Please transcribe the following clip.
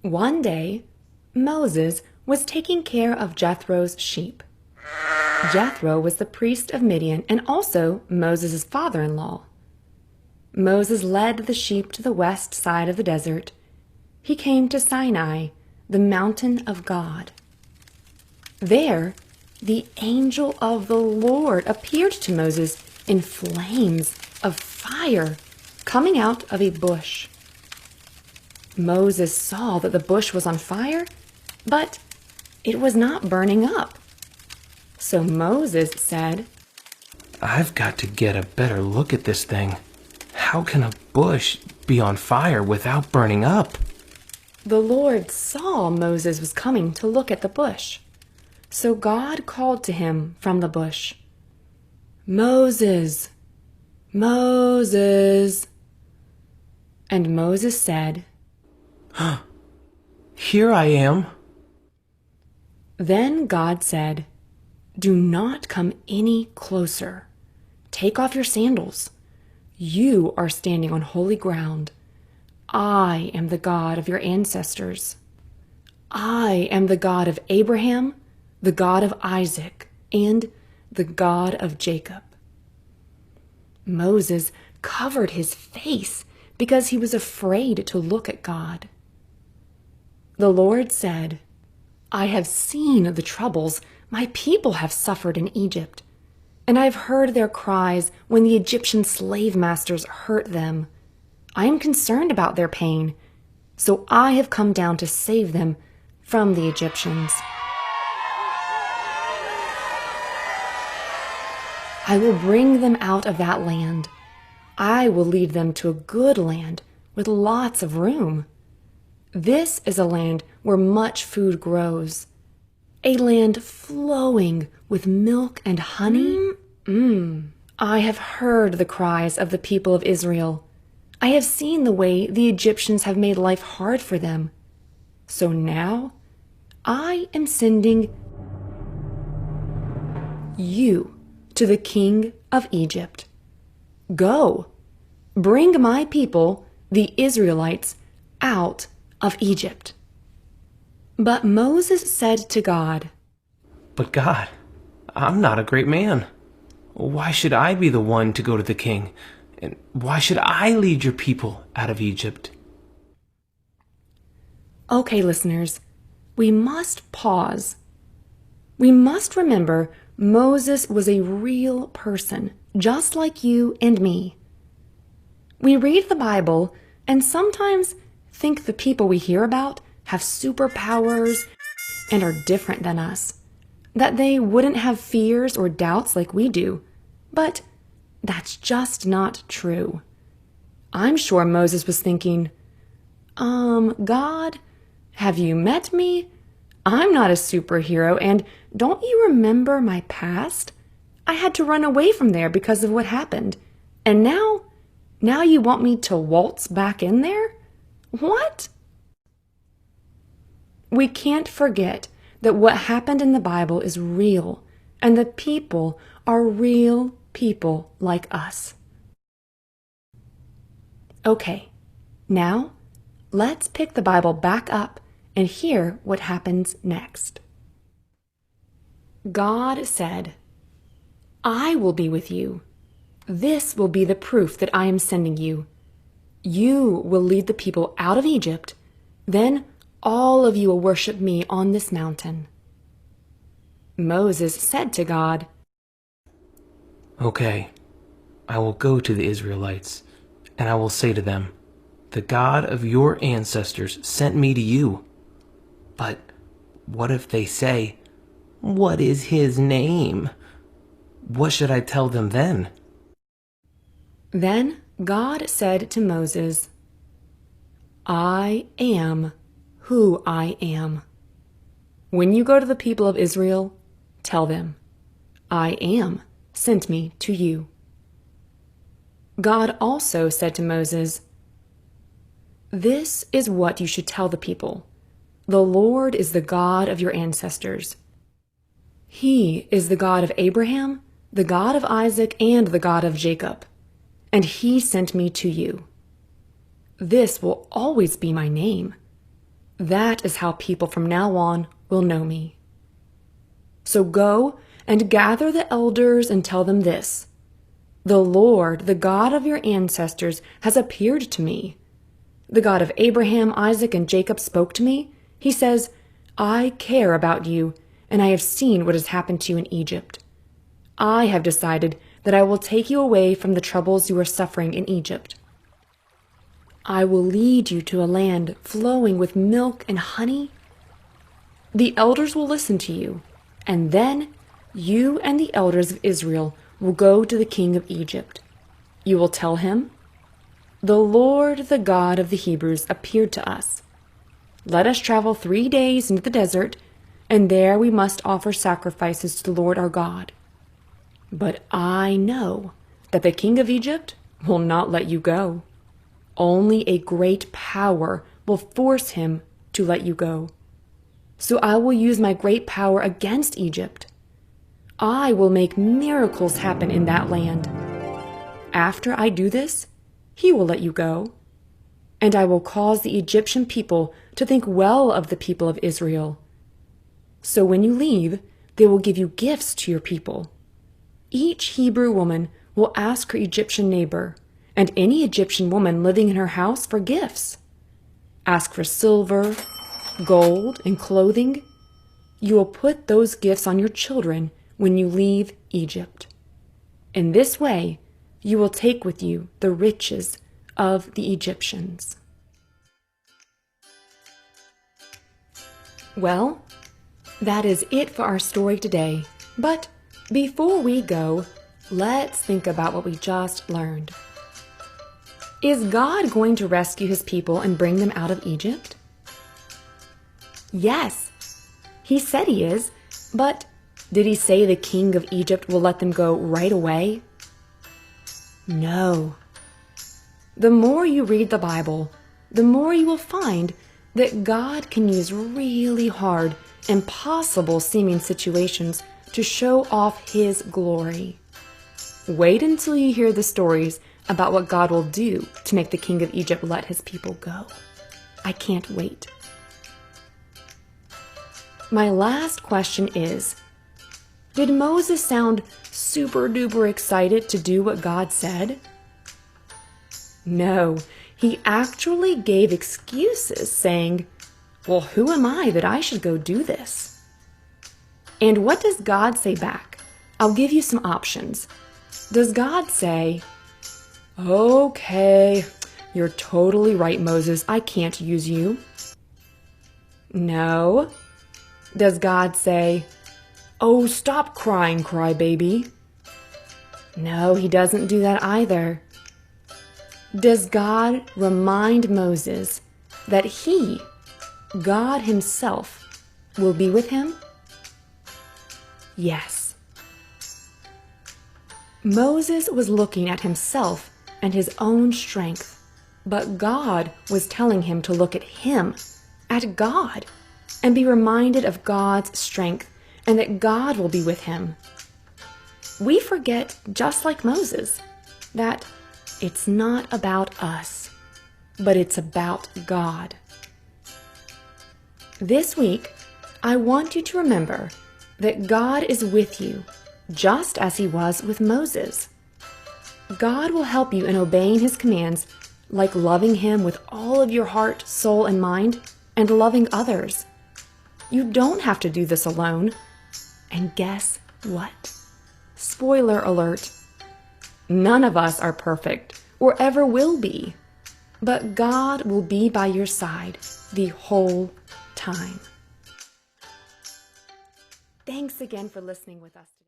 One day, Moses was taking care of Jethro's sheep. Jethro was the priest of Midian and also Moses' father-in-law. Moses led the sheep to the west side of the desert. He came to Sinai, the mountain of God. There, the angel of the Lord appeared to Moses in flames of fire coming out of a bush. Moses saw that the bush was on fire, but it was not burning up. So Moses said, I've got to get a better look at this thing. How can a bush be on fire without burning up? The Lord saw Moses was coming to look at the bush. So God called to him from the bush, Moses, Moses. And Moses said, Here I am. Then God said, Do not come any closer. Take off your sandals. You are standing on holy ground. I am the God of your ancestors. I am the God of Abraham, the God of Isaac, and the God of Jacob. Moses covered his face because he was afraid to look at God. The Lord said, I have seen the troubles my people have suffered in Egypt, and I have heard their cries when the Egyptian slave masters hurt them. I am concerned about their pain, so I have come down to save them from the Egyptians. I will bring them out of that land. I will lead them to a good land with lots of room. This is a land where much food grows, a land flowing with milk and honey. I have heard the cries of the people of Israel. I have seen the way the Egyptians have made life hard for them. So now I am sending you to the king of Egypt. Go, bring my people, the Israelites, out of Egypt. But Moses said to God, But God, I'm not a great man. Why should I be the one to go to the king? And why should I lead your people out of Egypt? Okay, listeners, we must pause. We must remember Moses was a real person, just like you and me. We read the Bible and sometimes think the people we hear about have superpowers and are different than us, that they wouldn't have fears or doubts like we do. But that's just not true. I'm sure Moses was thinking, God, have you met me? I'm not a superhero, and don't you remember my past? I had to run away from there because of what happened. And now you want me to waltz back in there? What? We can't forget that what happened in the Bible is real, and the people are real people like us. Okay, now let's pick the Bible back up and hear what happens next. God said, I will be with you. This will be the proof that I am sending you. You will lead the people out of Egypt. Then all of you will worship me on this mountain. Moses said to God, Okay, I will go to the Israelites, and I will say to them, The God of your ancestors sent me to you. But what if they say, What is his name? What should I tell them then? Then God said to Moses, I am who I am. When you go to the people of Israel, tell them, I am sent me to you. God also said to Moses, This is what you should tell the people. The Lord is the God of your ancestors. He is the God of Abraham, the God of Isaac, and the God of Jacob. And he sent me to you. This will always be my name. That is how people from now on will know me. So go and gather the elders and tell them this: the Lord, the God of your ancestors, has appeared to me. The God of Abraham, Isaac, and Jacob spoke to me. He says, I care about you, and I have seen what has happened to you in Egypt. I have decided that I will take you away from the troubles you are suffering in Egypt. I will lead you to a land flowing with milk and honey. The elders will listen to you, and then you and the elders of Israel will go to the king of Egypt. You will tell him, the Lord, the God of the Hebrews, appeared to us. Let us travel 3 days into the desert, and there we must offer sacrifices to the Lord our God. But I know that the king of Egypt will not let you go. Only a great power will force him to let you go. So I will use my great power against Egypt. I will make miracles happen in that land. After I do this, he will let you go. And I will cause the Egyptian people to think well of the people of Israel. So when you leave, they will give you gifts to your people. Each Hebrew woman will ask her Egyptian neighbor, and any Egyptian woman living in her house, for gifts. Ask for silver, gold, and clothing. You will put those gifts on your children when you leave Egypt. In this way, you will take with you the riches of the Egyptians. Well, that is it for our story today. But before we go, let's think about what we just learned. Is God going to rescue his people and bring them out of Egypt? Yes, he said he is, but did he say the king of Egypt will let them go right away? No. The more you read the Bible, the more you will find that God can use really hard, impossible seeming situations to show off his glory. Wait until you hear the stories about what God will do to make the king of Egypt let his people go. I can't wait. My last question is, did Moses sound super duper excited to do what God said? No, he actually gave excuses saying, well, who am I that I should go do this? And what does God say back? I'll give you some options. Does God say, okay, you're totally right, Moses, I can't use you? No. Does God say, oh, stop crying, crybaby? No, he doesn't do that either. Does God remind Moses that he, God himself, will be with him? Yes. Moses was looking at himself and his own strength, but God was telling him to look at him, at God, and be reminded of God's strength and that God will be with him. We forget, just like Moses, that it's not about us, but it's about God. This week, I want you to remember that God is with you, just as he was with Moses. God will help you in obeying his commands, like loving him with all of your heart, soul, and mind, and loving others. You don't have to do this alone. And guess what? Spoiler alert. None of us are perfect, or ever will be. But God will be by your side the whole time. Thanks again for listening with us today.